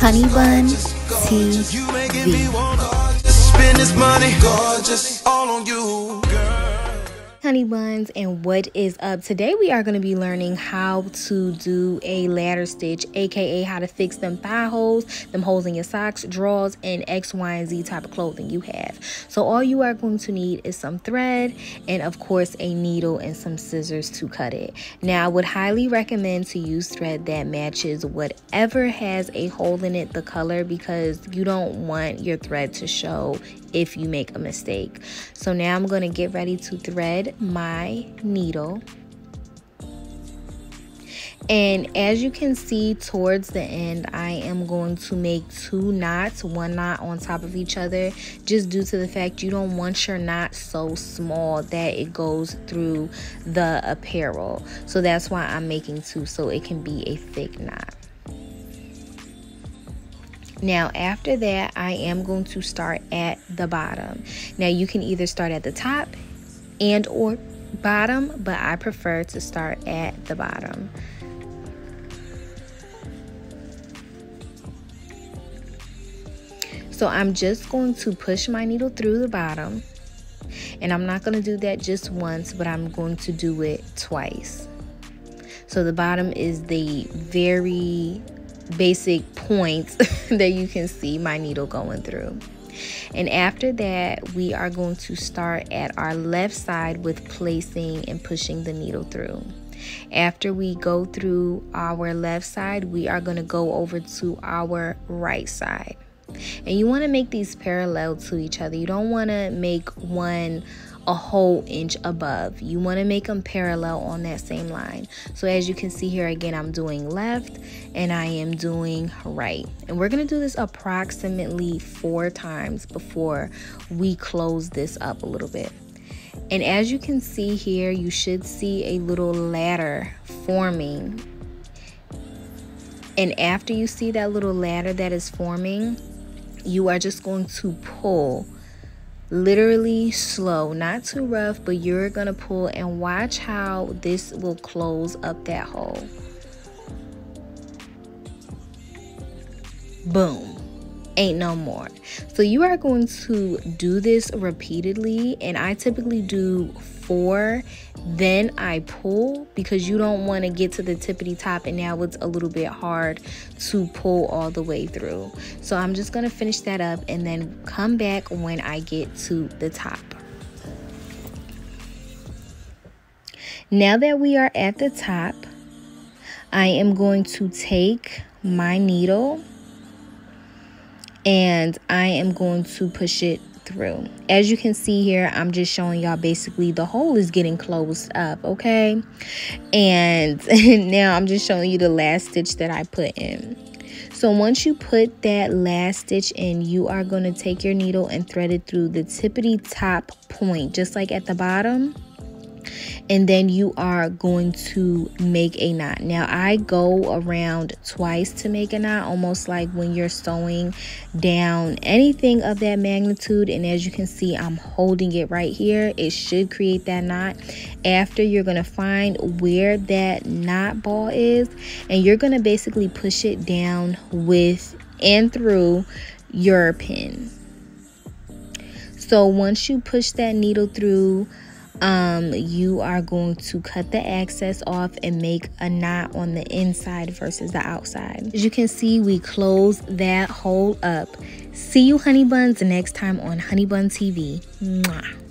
HoneyBuntv. You making me wanna spend this money, gorgeous, all on you, girl. Honey buns, and what is up? Today we are going to be learning how to do a ladder stitch, aka how to fix them thigh holes, them holes in your socks, drawers, and X, Y, and Z type of clothing you have. So all you are going to need is some thread and of course a needle and some scissors to cut it. Now I would highly recommend to use thread that matches whatever has a hole in it, the color, because you don't want your thread to show if you make a mistake. So now I'm going to get ready to thread my needle. And as you can see towards the end, I am going to make 2 knots, 1 knot on top of each other, just due to the fact you don't want your knot so small that it goes through the apparel. So that's why I'm making 2, so it can be a thick knot. Now after that, I am going to start at the bottom. Now you can either start at the top and or bottom, but I prefer to start at the bottom. So I'm just going to push my needle through the bottom, and I'm not going to do that just once, but I'm going to do it twice. So the bottom is the very basic points that you can see my needle going through. And after that, we are going to start at our left side with placing and pushing the needle through. After we go through our left side, we are going to go over to our right side. And you want to make these parallel to each other. You don't want to make one a whole inch above. You want to make them parallel on that same line. So as you can see here, again, I'm doing left and I am doing right. And we're going to do this approximately 4 times before we close this up a little bit. And as you can see here, you should see a little ladder forming. And after you see that little ladder that is forming, you are just going to pull literally slow, not too rough, but you're gonna pull and watch how this will close up that hole. Boom, ain't no more. So you are going to do this repeatedly, and I typically do 4, then I pull, because you don't want to get to the tippity top and now it's a little bit hard to pull all the way through. So I'm just going to finish that up and then come back when I get to the top. Now that we are at the top, I am going to take my needle and I am going to push it through. As you can see here, I'm just showing y'all basically the hole is getting closed up, okay? And now I'm just showing you the last stitch that I put in. So once you put that last stitch in, you are going to take your needle and thread it through the tippity top point, just like at the bottom. And then you are going to make a knot. Now I go around twice to make a knot, almost like when you're sewing down anything of that magnitude. And as you can see, I'm holding it right here. It should create that knot. After, you're going to find where that knot ball is, and you're going to basically push it down with and through your pin. So once you push that needle through, you are going to cut the excess off and make a knot on the inside versus the outside. As you can see, we close that hole up. See you, honey buns, next time on HoneyBuntv. Mwah.